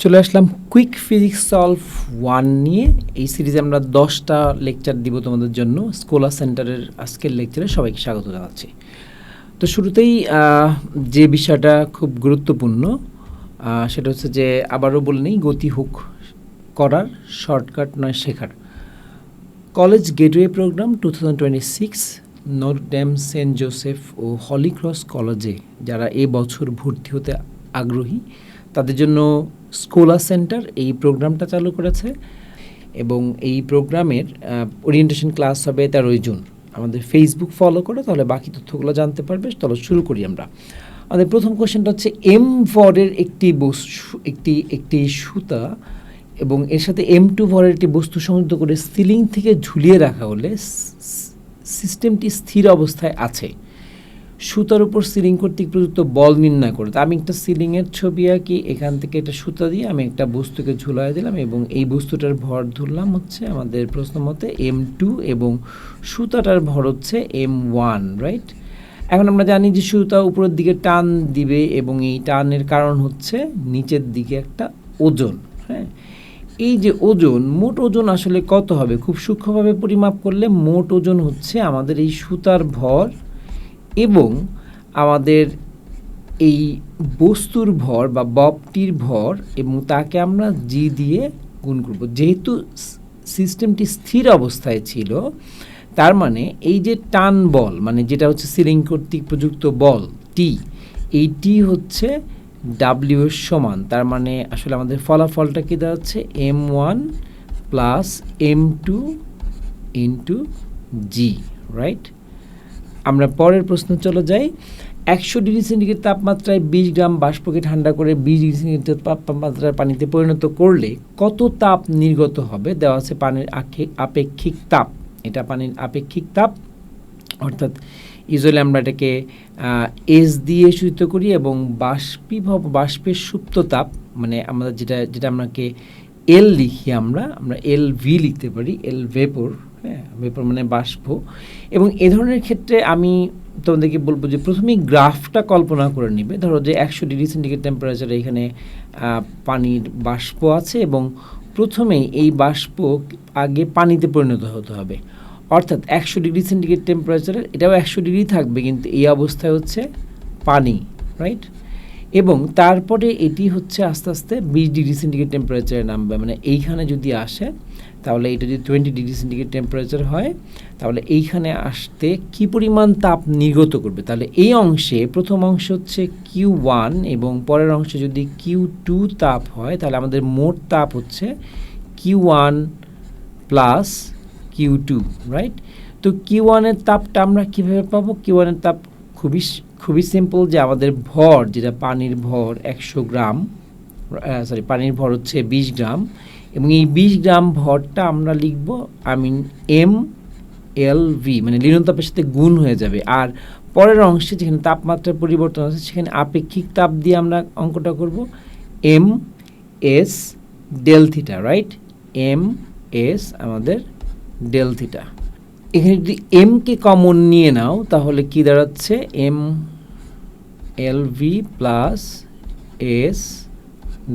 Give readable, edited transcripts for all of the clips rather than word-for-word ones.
চলে আসলাম quick physics solve 1 নিয়ে। এই সিরিজে আমরা 10টা লেকচার দিব তোমাদের জন্য। স্কলার সেন্টারের আজকের লেকচারে সবাইকে স্বাগত জানাচ্ছি। তো শুরুতেই যে বিষয়টা খুব গুরুত্বপূর্ণ সেটা হচ্ছে যে আবারও বলে নিই, গতি হুক করার শর্টকাট নয় শেখার। College gateway program 2026 Notre Dame, Saint Joseph ও হলি ক্রস কলেজে যারা এ বছর ভর্তি হতে আগ্রহী তাদের জন্য স্কলার সেন্টার এই প্রোগ্রামটা চালু করেছে এবং এই প্রোগ্রামের ওরিয়েন্টেশন ক্লাস হবে 13 জুন। আমাদের ফেসবুক ফলো করো, তাহলে বাকি তথ্যগুলো জানতে পারবে। চলো শুরু করি আমরা। আমাদের প্রথম কোশ্চেনটা হচ্ছে M4-এর একটি সুতা এবং এর সাথে M2 ভরের একটি বস্তু সংযুক্ত করে সিলিং থেকে ঝুলিয়ে রাখা হলে সিস্টেমটি স্থির অবস্থায় আছে। সুতার উপর সিলিং কর্তৃক প্রযুক্ত বল নির্ণয় করে। তো আমি একটা সিলিংয়ের ছবি আঁকি, এখান থেকে একটা সুতা দিয়ে আমি একটা বস্তুকে ঝুলাই দিলাম এবং এই বস্তুটার ভর ধরলাম হচ্ছে আমাদের প্রশ্ন মতে M2 এবং সুতাটার ভর হচ্ছে M1, রাইট? এখন আমরা জানি যে সুতা উপরের দিকে টান দিবে এবং এই টানের কারণ হচ্ছে নিচের দিকে একটা ওজন। হ্যাঁ, এই যে ওজন, মোট ওজন আসলে কত হবে? খুব সূক্ষ্মভাবে পরিমাপ করলে মোট ওজন হচ্ছে আমাদের এই সুতার ভর এবং আমাদের এই বস্তুর ভর বা ববটির ভর এবং তাকে আমরা জি দিয়ে গুণ করব। যেহেতু সিস্টেমটি স্থির অবস্থায় ছিল, তার মানে এই যে টান বল, মানে যেটা হচ্ছে সিলিং কর্তৃক প্রযুক্ত বল টি, এই টি হচ্ছে ডাব্লিউ এর সমান। তার মানে আসলে আমাদের ফলাফলটা কি দাঁড়াচ্ছে? M1 প্লাস M2 ইন্টু জি, রাইট? আমরা পরের প্রশ্ন চলে যাই। 100 ডিগ্রি সেন্টিগ্রেড তাপমাত্রায় 20 গ্রাম বাষ্পকে ঠান্ডা করে 20 ডিগ্রি সেন্টিগ্রেড তাপমাত্রায় পানিতে পরিণত করলে কত তাপ নির্গত হবে? দেওয়া আছে পানির আপেক্ষিক তাপ। এটা পানির আপেক্ষিক তাপ, অর্থাৎ ইউজুয়ালি আমরা এটাকে এস দিয়ে সূচিত করি এবং বাষ্পের সুপ্ত তাপ, মানে আমরা যেটা আমরাকে এল লিখি, আমরা এল ভি লিখতে পারি, এল ভেপর। হ্যাঁ, ভেপর মানে বাষ্প। এবং এ ধরনের ক্ষেত্রে আমি তোমাদেরকে বলবো যে প্রথমেই গ্রাফটা কল্পনা করে নিবে। ধরো যে 100 ডিগ্রি সেন্টিগ্রেড টেম্পারেচারে এখানে পানির বাষ্প আছে এবং প্রথমেই এই বাষ্প আগে পানিতে পরিণত হতে হবে। অর্থাৎ 100 ডিগ্রি সেন্টিগ্রেড টেম্পারেচারে এটাও 100 ডিগ্রি থাকবে, কিন্তু এই অবস্থায় হচ্ছে পানি, রাইট? এবং তারপরে এটি হচ্ছে আস্তে আস্তে 20 ডিগ্রি সেন্টিগ্রেড টেম্পারেচারে নামবে। মানে এইখানে যদি আসে, তাহলে এটা যদি 20 ডিগ্রি সেন্টিগ্রেড টেম্পারেচার হয়, তাহলে এইখানে আসতে কি পরিমাণ তাপ নির্গত করবে? তাহলে এই অংশে প্রথম অংশ হচ্ছে Q1 এবং পরের অংশে যদি Q2 তাপ হয়, তাহলে আমাদের মোট তাপ হচ্ছে Q1 প্লাস Q2, রাইট? তো Q1-এর তাপটা আমরা কীভাবে পাবো? Q1-এর তাপ খুবই সিম্পল, যে আমাদের ভর, যেটা পানির ভর 100 গ্রাম, পানির ভর হচ্ছে 20 গ্রাম এবং এই 20 গ্রাম ভরটা আমরা লিখব এম এল ভি, মানে লীন তাপের সাথে গুণ হয়ে যাবে। আর পরের অংশে যেখানে তাপমাত্রার পরিবর্তন আছে সেখানে আপেক্ষিক তাপ দিয়ে আমরা অঙ্কটা করব M S del theta, right? M S আমাদের ডেল থিটা। এখানে যদি এমকে কমন নিয়ে নাও, তাহলে কি দাঁড়াচ্ছে? M L V plus S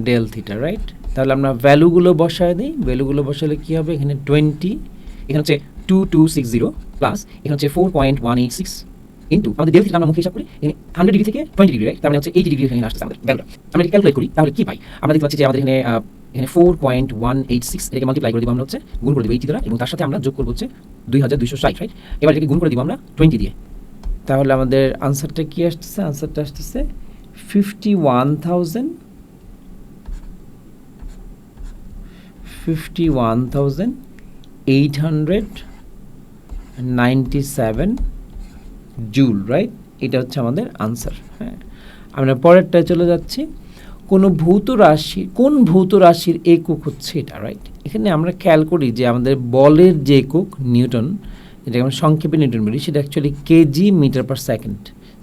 del theta, right? তাহলে আমরা ভ্যালুগুলো বসায় দিই। ভ্যালুগুলো বসালে কী হবে? এখানে 20, এখানে হচ্ছে 2260 প্লাস এখানে হচ্ছে 4.186 ইন্টু আমাদের ডেল থিটা আমরা মুখে হিসাব করি 100 ডিগ্রি থেকে 20 ডিগ্রি, রাইট? তার মানে হচ্ছে 80 ডিগ্রি এখানে আসছে আমাদের ভ্যালুটা। আমরা এটা ক্যালকুলেট করি, তাহলে কি পাই? আমরা দেখতে পাচ্ছি যে আমাদের এখানে 4.186 এটাকে মাল্টিপ্লাই করে দিব আমরা, হচ্ছে গুণ করে দিব 80 দ্বারা এবং তার সাথে আমরা যোগ করব হচ্ছে 2260, রাইট? এবার এটাকে গুণ করে দিব আমরা 20 দিয়ে। তাহলে আমাদের আনসারটা কি আসতেছে? আনসারটা আসতেছে 51,897 জুল, রাইট? এটা হচ্ছে আমাদের আনসার। হ্যাঁ, আমরা পরেরটায় চলে যাচ্ছি। কোন ভৌত রাশির একক হচ্ছে এটা, রাইট? এখানে আমরা খেয়াল করি যে আমাদের বলের যে একক নিউটন, যেটাকে আমরা সংক্ষেপে নিউটন বলি, সেটা actually kg metre per second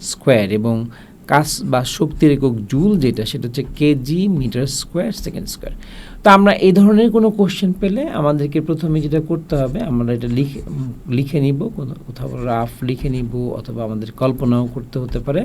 square এবং কাজ বা শক্তির একক জুল, যেটা সেটা হচ্ছে kg metre square second square. তো আমরা এই ধরনের কোনো কোশ্চেন পেলে আমাদেরকে প্রথমে যেটা করতে হবে, আমরা এটা লিখে নিব, কোথাও রাফ লিখে নিব, অথবা আমাদের কল্পনাও করতে হতে পারে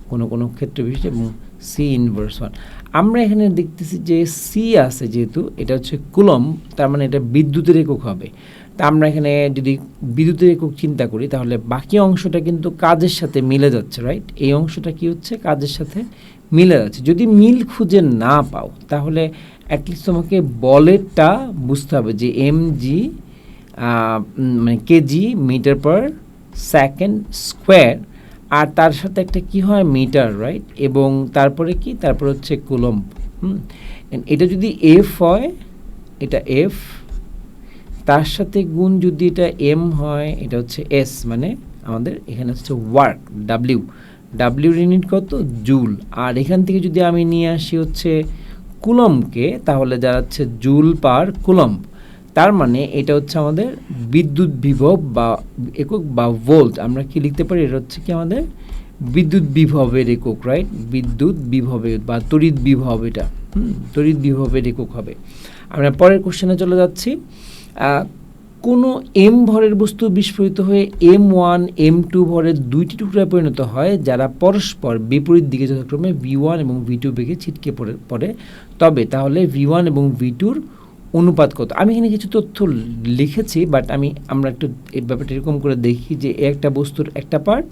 কোনো ক্ষেত্রে বিশেষে, এবং সি ইনভার্স 1। আমরা এখানে দেখতেছি যে সি আছে, যেহেতু এটা হচ্ছে কুলম্ব, তার মানে এটা বিদ্যুতের একক হবে। তা আমরা এখানে যদি বিদ্যুতের একক চিন্তা করি, তাহলে বাকি অংশটা কিন্তু কাজের সাথে মিলে যাচ্ছে, রাইট? এই অংশটা কি হচ্ছে, কাজের সাথে মিলে যাচ্ছে। যদি মিল খুঁজে না পাও, তাহলে অ্যাটলিস্ট তোমাকে বলেরটা বুঝতে হবে যে mg মানে KG metre per second square, আর তার সাথে একটা কি হয়, মিটার, রাইট? এবং তারপরে কি, তারপরে হচ্ছে কুলম্ব। এটা যদি এফ হয়, এটা এফ, তার সাথে গুণ যদি এটা এম হয়, এটা হচ্ছে এস, মানে আমাদের এখানে হচ্ছে ওয়ার্ক, ডাব্লিউর ইউনিট কত, জুল। আর এখান থেকে যদি আমি নিয়ে আসি হচ্ছে কুলম্বকে, তাহলে দাঁড়াচ্ছে জুল পার কুলম্ব। তার মানে এটা হচ্ছে আমাদের বিদ্যুৎ বিভব বা একক বা ভোল্ট। আমরা কি লিখতে পারি, এটা হচ্ছে কি আমাদের বিদ্যুৎ বিভবের একক, রাইট? বিদ্যুৎ বিভবের বা তড়িৎ বিভব, এটা তড়িৎ বিভবের একক হবে। আমরা পরের কোশ্চেনে চলে যাচ্ছি। কোনো এম ভরের বস্তু বিস্ফোরিত হয়ে m1 m2 ভরের দুইটি টুকরায় পরিণত হয়, যারা পরস্পর বিপরীত দিকে যথাক্রমে v1 এবং v2 বেগে ছিটকে পড়ে, তবে তাহলে v1 এবং v2-র অনুপাত কত? আমি এখানে কিছু তথ্য লিখেছি, বাট আমরা একটু এই ব্যাপারটা এরকম করে দেখি যে একটা বস্তুর একটা পার্ট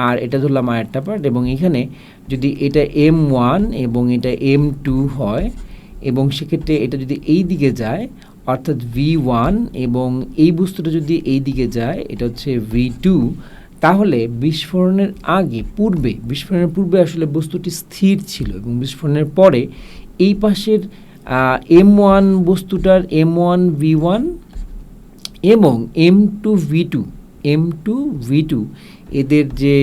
আর এটা ধরলাম আর একটা পার্ট, এবং এখানে যদি এটা m1 এবং এটা m2 হয়, এবং সেক্ষেত্রে এটা যদি এই দিকে যায় অর্থাৎ v1, এবং এই বস্তুটা যদি এই দিকে যায়, এটা হচ্ছে v2, তাহলে বিস্ফোরণের বিস্ফোরণের পূর্বে আসলে বস্তুটি স্থির ছিল, এবং বিস্ফোরণের পরে এই পাশের m1 বস্তুটার m1 v1 এবং m2 v2 এদের যে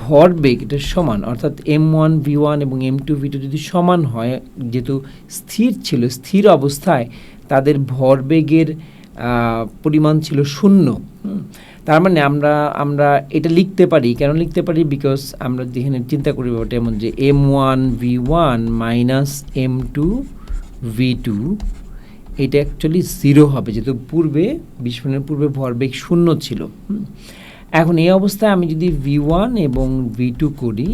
ভরবেগ, এটা সমান, অর্থাৎ m1 v1 এবং m2 v2 যদি সমান হয়, যেহেতু স্থির ছিল, স্থির অবস্থায় তাদের ভরবেগের পরিমাণ ছিল 0। তার মানে আমরা এটা লিখতে পারি, কেন লিখতে পারি, বিকজ আমরা যেখানে চিন্তা করি ব্যাপারটা এমন যে m1 v1 minus m2 v2, এটা অ্যাকচুয়ালি 0 হবে, যেহেতু বিস্ফোরণের পূর্বে ভরবেগ 0 ছিল। এখন এই অবস্থায় আমি যদি v1 এবং v2 করি,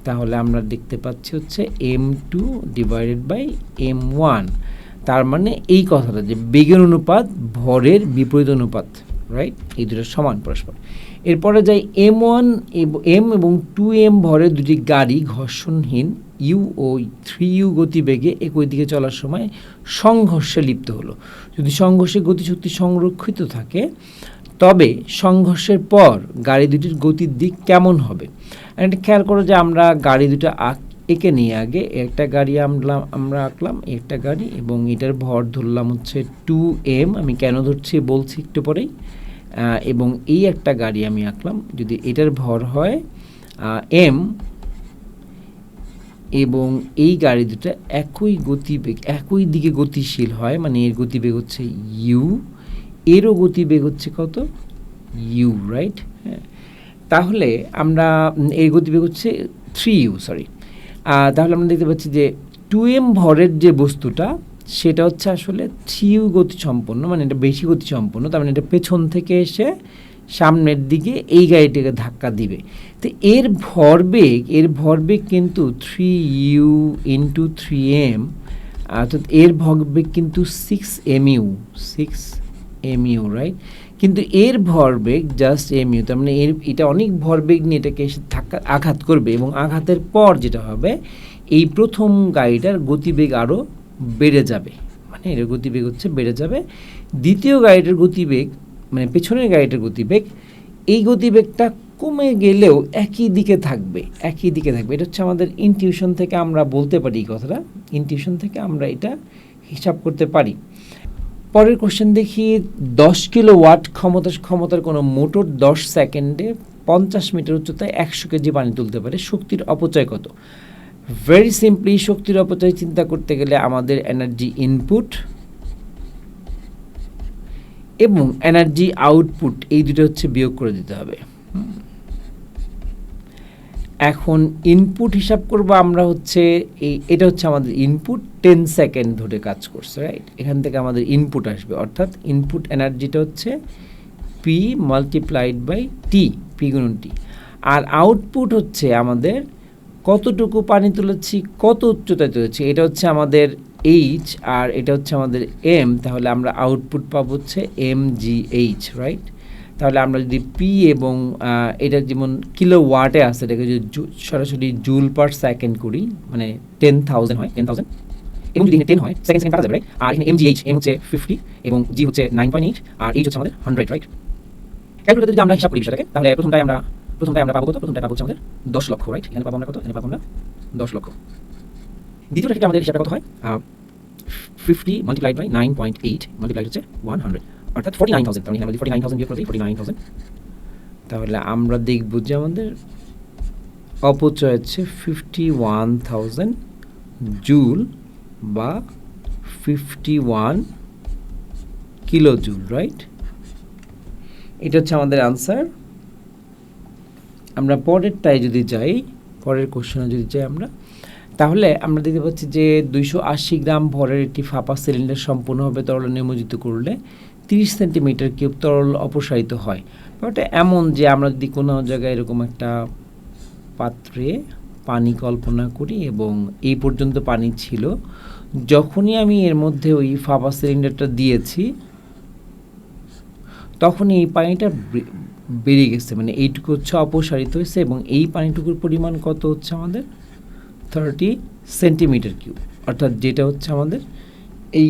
তাহলে আমরা দেখতে পাচ্ছি হচ্ছে m2 ডিভাইডেড বাই m1। তার মানে এই কথাটা যে বেগের অনুপাত ভরের বিপরীত অনুপাত, রাইট? এই দুটো সমান পরস্পর। এরপরে যাই m1 m এবং 2m ভরের দুটি গাড়ি ঘর্ষণহীন u ও 3u গতিবেগে একই দিকে চলার সময় সংঘর্ষে লিপ্ত হলো। যদি সংঘর্ষে গতিশক্তি সংরক্ষিত থাকে, তবে সংঘর্ষের পর গাড়ি দুটির গতির দিক কেমন হবে? এটা খেয়াল করো যে আমরা গাড়ি দুটো এঁকে নিয়ে আগে একটা গাড়ি আমরা আঁকলাম, একটা গাড়ি, এবং এটার ভর ধরলাম হচ্ছে 2m। আমি কেন ধরছি বলছি একটু পরেই। এবং এই একটা গাড়ি আমি আঁকলাম, যদি এটার ভর হয় m, এবং এই গাড়ি দুটো একই দিকে গতিশীল হয়, মানে এর গতিবেগ হচ্ছে u, এরও গতিবেগ হচ্ছে কত, u, রাইট? হ্যাঁ, তাহলে আমরা এর গতিবেগ হচ্ছে 3u, তাহলে আমরা দেখতে পাচ্ছি যে 2m ভরের যে বস্তুটা, সেটা হচ্ছে আসলে 3u গতিসম্পন্ন, মানে এটা বেশি গতিসম্পন্ন। তার মানে এটা পেছন থেকে এসে সামনের দিকে এই গাড়িটাকে ধাক্কা দিবে। তো এর ভরবেগ কিন্তু 3u ইন্টু 3m, অর্থাৎ এর ভরবেগ কিন্তু 6mu, রাইট? কিন্তু এর ভরবেগ জাস্ট mu, তার মানে এটা অনেক ভরবেগ নিয়ে এটাকে এসে আঘাত করবে, এবং আঘাতের পর যেটা হবে, এই প্রথম গাড়িটার গতিবেগ আরও বেড়ে যাবে, মানে এর গতিবেগ হচ্ছে বেড়ে যাবে। দ্বিতীয় গাড়িটার গতিবেগ, মানে পেছনের গাড়িটার গতিবেগ, এই গতিবেগটা কমে গেলেও একই দিকে থাকবে। এটা হচ্ছে আমাদের ইনটিউশন থেকে আমরা বলতে পারি, এই কথাটা ইনটিউশন থেকে আমরা এটা হিসাব করতে পারি। পরের কোশ্চেন দেখি, 10 কিলোওয়াট ক্ষমতার কোনো মোটর 10 সেকেন্ডে 50 মিটার উচ্চতায় 100 কেজি পানি তুলতে পারে। শক্তির অপচয় কত? ভেরি সিম্পলি, শক্তির অপচয় চিন্তা করতে গেলে আমাদের এনার্জি ইনপুট এবং এনার্জি আউটপুট, এই দুটো হচ্ছে বিয়োগ করে দিতে হবে। এখন ইনপুট হিসাব করব আমরা হচ্ছে এটা হচ্ছে আমাদের ইনপুট, 10 সেকেন্ড ধরে কাজ করছে, রাইট? এখান থেকে আমাদের ইনপুট আসবে, অর্থাৎ ইনপুট এনার্জিটা হচ্ছে P multiplied by T, P গুণন টি। আর আউটপুট হচ্ছে আমাদের কতটুকু পানি তুলেছি, কত উচ্চতায় তুলেছি, এটা হচ্ছে আমাদের এইচ আর এটা হচ্ছে আমাদের এম। তাহলে আমরা আউটপুট পাবো হচ্ছে mgh, রাইট? তাহলে আমরা যদি পি এবং এটা যেমন কিলো ওয়াটে আসে, এটাকে যদি সরাসরি জুল পার সেকেন্ড করি, মানে 10,000 হয়, 10,000, এবং যদি এখানে 10 হয়, সেকেন্ড কাটা যাবে, রাইট? আর এখানে mgh, এম হচ্ছে 50 এবং জি হচ্ছে 9.8 আর এইচ হচ্ছে আমাদের 100, রাইট? ক্যালকুলেটর যদি আমরা হিসাব করি বিষয়টাকে, তাহলে প্রথমটাই আমরা পাবো কত? প্রথমটাই পাবো হচ্ছে আমাদের 10 লক্ষ, রাইট? এখানে পাবো আমরা কত? এখানে পাবো আমরা 10 লক্ষ। দ্বিতীয়টা ক্ষেত্রে আমাদের হিসাবটা কত হয়? 50 মাল্টিপ্লাইড বাই 9.8 মাল্টিপ্লাইড হচ্ছে 100, অর্থাৎ 49,000। তাহলে আমরা যদি 49,000 বিয়োগ করি, 49,000, তাহলে আমরা দেখব যে আমাদের অপচয় হচ্ছে 51,000 জুল বা 51 কিলো জুল, রাইট? এটা হচ্ছে আমাদের আনসার। আমরা পরেরটায় যদি যাই, পরের কোশ্চেনে যদি যাই আমরা, তাহলে আমরা দেখতে পাচ্ছি যে 280 গ্রাম ভরের একটি ফাঁপা সিলিন্ডার সম্পূর্ণভাবে তরলে নিমজ্জিত করলে 30 সেন্টিমিটার কিউব তরল অপসারিত হয়। ব্যাপারটা এমন যে আমরা যদি কোনো জায়গায় এরকম একটা পাত্রে পানি কল্পনা করি এবং এই পর্যন্ত পানি ছিল, যখনই আমি এর মধ্যে ওই ফাঁপা সিলিন্ডারটা দিয়েছি, তখন এই পানিটা বেড়ে গেছে, মানে এইটুকু হচ্ছে অপসারিত হয়েছে এবং এই পানিটুকুর পরিমাণ কত হচ্ছে আমাদের 30 সেন্টিমিটার কিউব, অর্থাৎ যেটা হচ্ছে আমাদের এই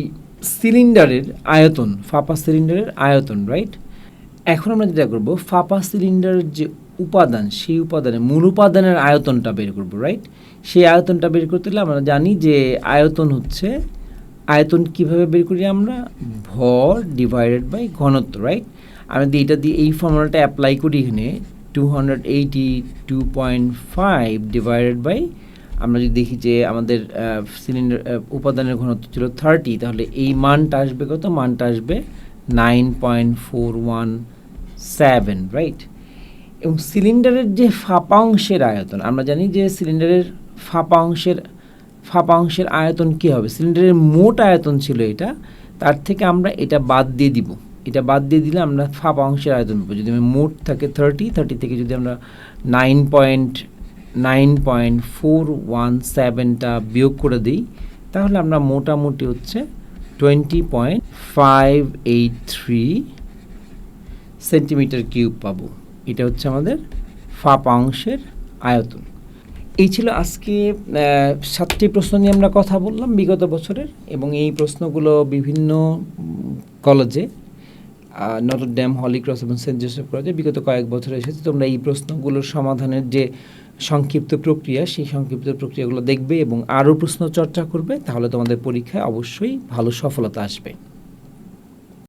সিলিন্ডারের আয়তন, ফাঁপা সিলিন্ডারের আয়তন, রাইট? এখন আমরা যেটা করব, ফাঁপা সিলিন্ডারের যে উপাদান, সেই উপাদানের মূল উপাদানের আয়তনটা বের করব, রাইট? সেই আয়তনটা বের করতে হলে আমরা জানি যে আয়তন হচ্ছে, আয়তন কিভাবে বের করি আমরা? ভর ডিভাইডেড বাই ঘনত্ব, রাইট? আমি যদি এটা দিয়ে এই ফর্মুলাটা অ্যাপ্লাই করি এখানে, 282.5 ডিভাইডেড বাই, আমরা যদি দেখি যে আমাদের সিলিন্ডার উপাদানের ঘনত্ব ছিল 30, তাহলে এই মানটা আসবে কত? মানটা আসবে 9.417, রাইট? এবং সিলিন্ডারের যে ফাঁপা অংশের আয়তন, আমরা জানি যে সিলিন্ডারের ফাঁপা অংশের আয়তন কী হবে? সিলিন্ডারের মোট আয়তন ছিল এটা, তার থেকে আমরা এটা বাদ দিয়ে দিব। এটা বাদ দিয়ে দিলে আমরা ফাঁপা অংশের আয়তন পাবো। যদি মোট থাকে 30 থেকে যদি আমরা 9.417টা বিয়োগ করে দিই, তাহলে আমরা মোটামুটি হচ্ছে 20.583 সেন্টিমিটার কিউব পাবো। এটা হচ্ছে আমাদের ফাঁপা অংশের আয়তন। এই ছিল আজকে 7টি প্রশ্ন নিয়ে আমরা কথা বললাম বিগত বছরের, এবং এই প্রশ্নগুলো বিভিন্ন কলেজে, নটর ডেম, হলি ক্রস এবং সেন্ট জোসেফ কলেজে বিগত কয়েক বছর এসেছে। তোমরা এই প্রশ্নগুলোর সমাধানের যে সংক্ষিপ্ত প্রক্রিয়া, সেই সংক্ষিপ্ত প্রক্রিয়াগুলো দেখবে এবং আরও প্রশ্ন চর্চা করবে, তাহলে তোমাদের পরীক্ষায় অবশ্যই ভালো সফলতা আসবে।